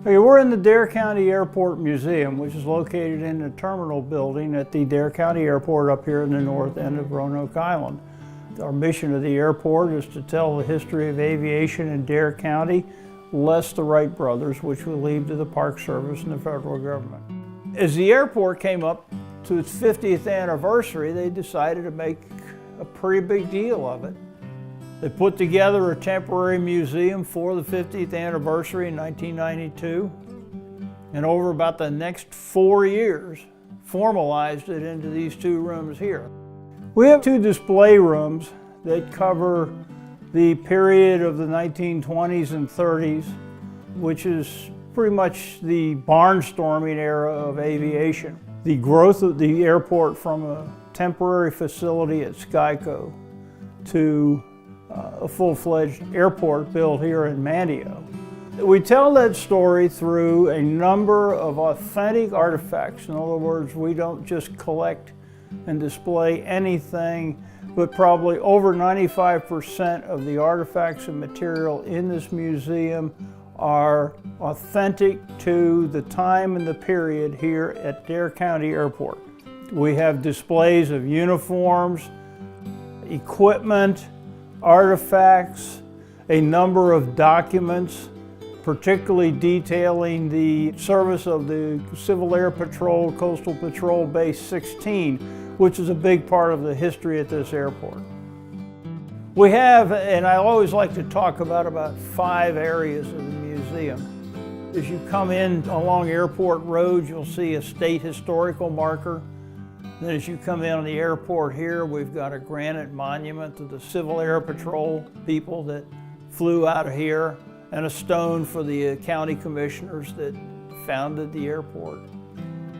Okay, we're in the Dare County Airport Museum, which is located in the terminal building at the Dare County Airport up here in the north end of Roanoke Island. Our mission of the airport is to tell the history of aviation in Dare County, less the Wright brothers, which we leave to the Park Service and the federal government. As the airport came up to its 50th anniversary, they decided to make a pretty big deal of it. They put together a temporary museum for the 50th anniversary in 1992, and over about the next 4 years, formalized it into these two rooms here. We have two display rooms that cover the period of the 1920s and 30s, which is pretty much the barnstorming era of aviation. The growth of the airport from a temporary facility at Skyco to a full-fledged airport built here in Manteo. We tell that story through a number of authentic artifacts. In other words, we don't just collect and display anything, but probably over 95% of the artifacts and material in this museum are authentic to the time and the period here at Dare County Airport. We have displays of uniforms, equipment, artifacts, a number of documents, particularly detailing the service of the Civil Air Patrol, Coastal Patrol Base 16, which is a big part of the history at this airport. We have, and I always like to talk about 5 areas of the museum. As you come in along Airport Road, you'll see a state historical marker. Then as you come in on the airport here, we've got a granite monument to the Civil Air Patrol people that flew out of here, and a stone for the county commissioners that founded the airport.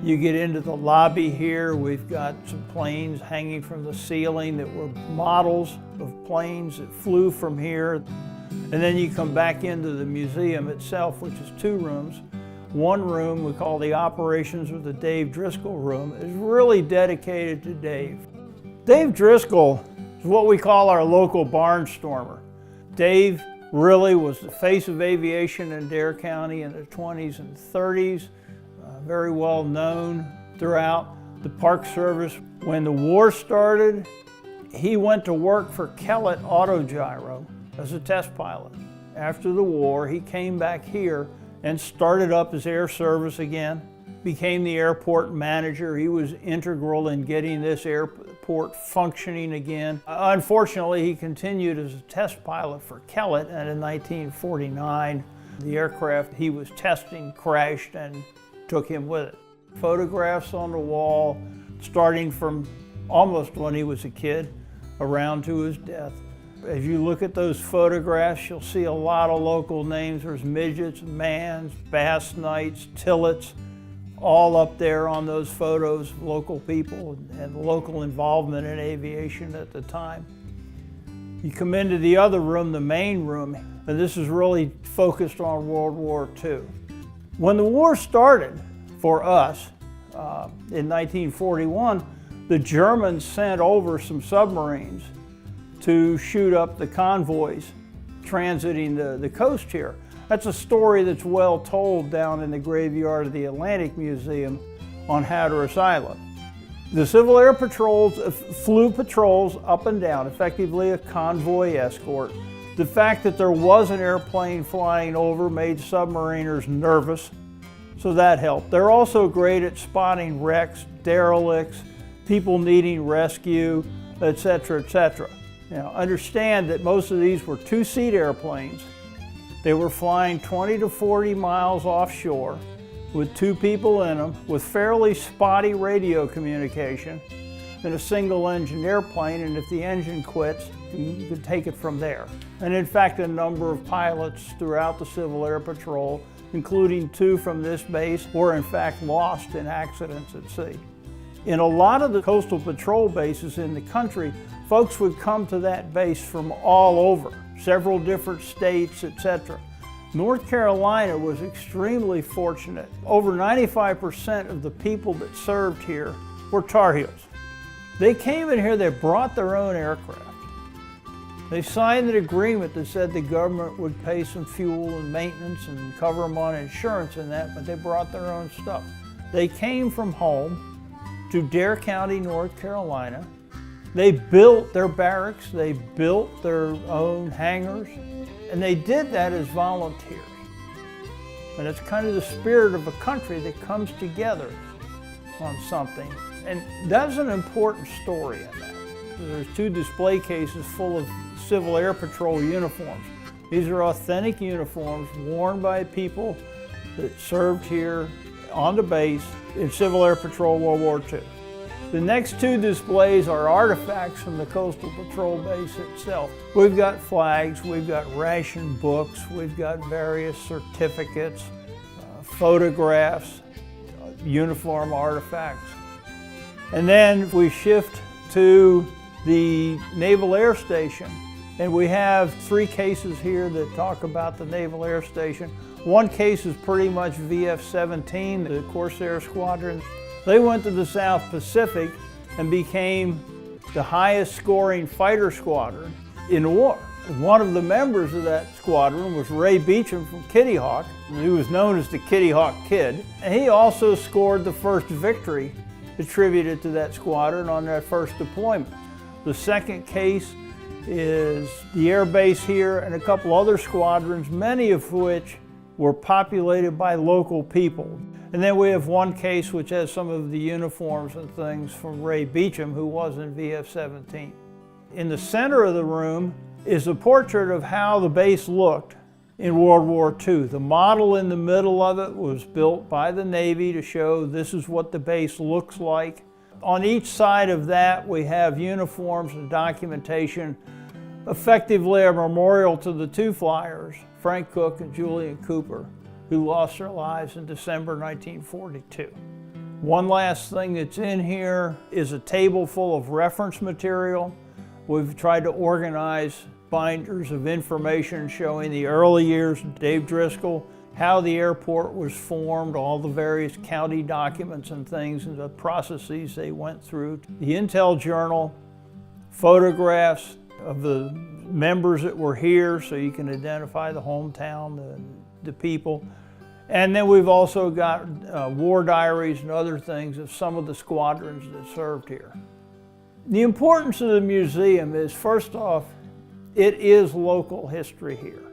You get into the lobby here, we've got some planes hanging from the ceiling that were models of planes that flew from here. And then you come back into the museum itself, which is 2 rooms. One room we call the Operations or the Dave Driscoll room is really dedicated to Dave. Dave Driscoll is what we call our local barnstormer. Dave really was the face of aviation in Dare County in the 20s and 30s, very well known throughout the Park Service. When the war started, he went to work for Kellett Autogyro as a test pilot. After the war, he came back here and started up his air service again, became the airport manager. He was integral in getting this airport functioning again. Unfortunately, he continued as a test pilot for Kellett, and in 1949, the aircraft he was testing crashed and took him with it. Photographs on the wall, starting from almost when he was a kid, around to his death. As you look at those photographs, you'll see a lot of local names. There's midgets, mans, bass knights, tillets, all up there on those photos, local people and local involvement in aviation at the time. You come into the other room, the main room, and this is really focused on World War II. When the war started for us in 1941, the Germans sent over some submarines to shoot up the convoys transiting the coast here. That's a story that's well told down in the graveyard of the Atlantic Museum on Hatteras Island. The Civil Air Patrols flew patrols up and down, effectively a convoy escort. The fact that there was an airplane flying over made submariners nervous, so that helped. They're also great at spotting wrecks, derelicts, people needing rescue, etc., etc. Now, understand that most of these were 2-seat airplanes. They were flying 20 to 40 miles offshore with 2 people in them with fairly spotty radio communication in a single-engine airplane, and if the engine quits, you could take it from there. And in fact, a number of pilots throughout the Civil Air Patrol, including 2 from this base, were in fact lost in accidents at sea. In a lot of the coastal patrol bases in the country, folks would come to that base from all over, several different states, etc. North Carolina was extremely fortunate. Over 95% of the people that served here were Tar Heels. They came in here, they brought their own aircraft. They signed an agreement that said the government would pay some fuel and maintenance and cover them on insurance and that, but they brought their own stuff. They came from home to Dare County, North Carolina. They built their barracks, they built their own hangars, and they did that as volunteers. And it's kind of the spirit of a country that comes together on something. And that's an important story in that. There's 2 display cases full of Civil Air Patrol uniforms. These are authentic uniforms worn by people that served here on the base in Civil Air Patrol World War II. The next 2 displays are artifacts from the Coastal Patrol base itself. We've got flags, we've got ration books, we've got various certificates, photographs, uniform artifacts. And then we shift to the Naval Air Station, and we have 3 cases here that talk about the Naval Air Station. One case is pretty much VF-17, the Corsair Squadron. They went to the South Pacific and became the highest scoring fighter squadron in the war. One of the members of that squadron was Ray Beecham from Kitty Hawk. He was known as the Kitty Hawk Kid. And he also scored the first victory attributed to that squadron on that first deployment. The second case is the air base here and a couple other squadrons, many of which were populated by local people. And then we have one case which has some of the uniforms and things from Ray Beecham, who was in VF-17. In the center of the room is a portrait of how the base looked in World War II. The model in the middle of it was built by the Navy to show this is what the base looks like. On each side of that we have uniforms and documentation, effectively a memorial to the 2 flyers, Frank Cook and Julian Cooper, who lost their lives in December 1942. One last thing that's in here is a table full of reference material. We've tried to organize binders of information showing the early years of Dave Driscoll, how the airport was formed, all the various county documents and things and the processes they went through. The Intel Journal, photographs of the members that were here so you can identify the hometown, the people. And then we've also got war diaries and other things of some of the squadrons that served here. The importance of the museum is, first off, it is local history here.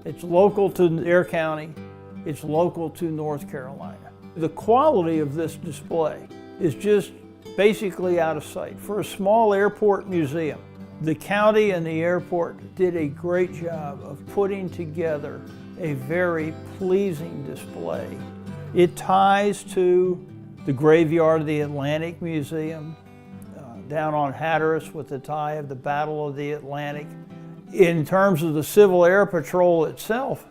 It's local to Dare County, it's local to North Carolina. The quality of this display is just basically out of sight. For a small airport museum, the county and the airport did a great job of putting together a very pleasing display. It ties to the Graveyard of the Atlantic Museum, down on Hatteras with the tie of the Battle of the Atlantic. In terms of the Civil Air Patrol itself,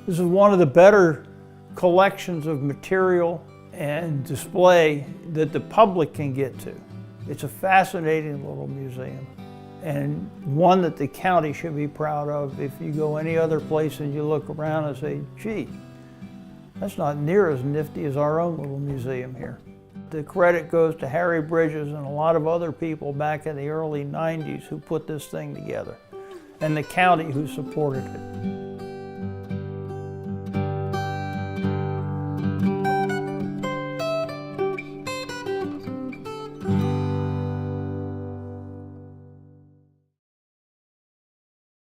this is one of the better collections of material and display that the public can get to. It's a fascinating little museum, and one that the county should be proud of. If you go any other place and you look around and say, gee, that's not near as nifty as our own little museum here. The credit goes to Harry Bridges and a lot of other people back in the early 90s who put this thing together, and the county who supported it.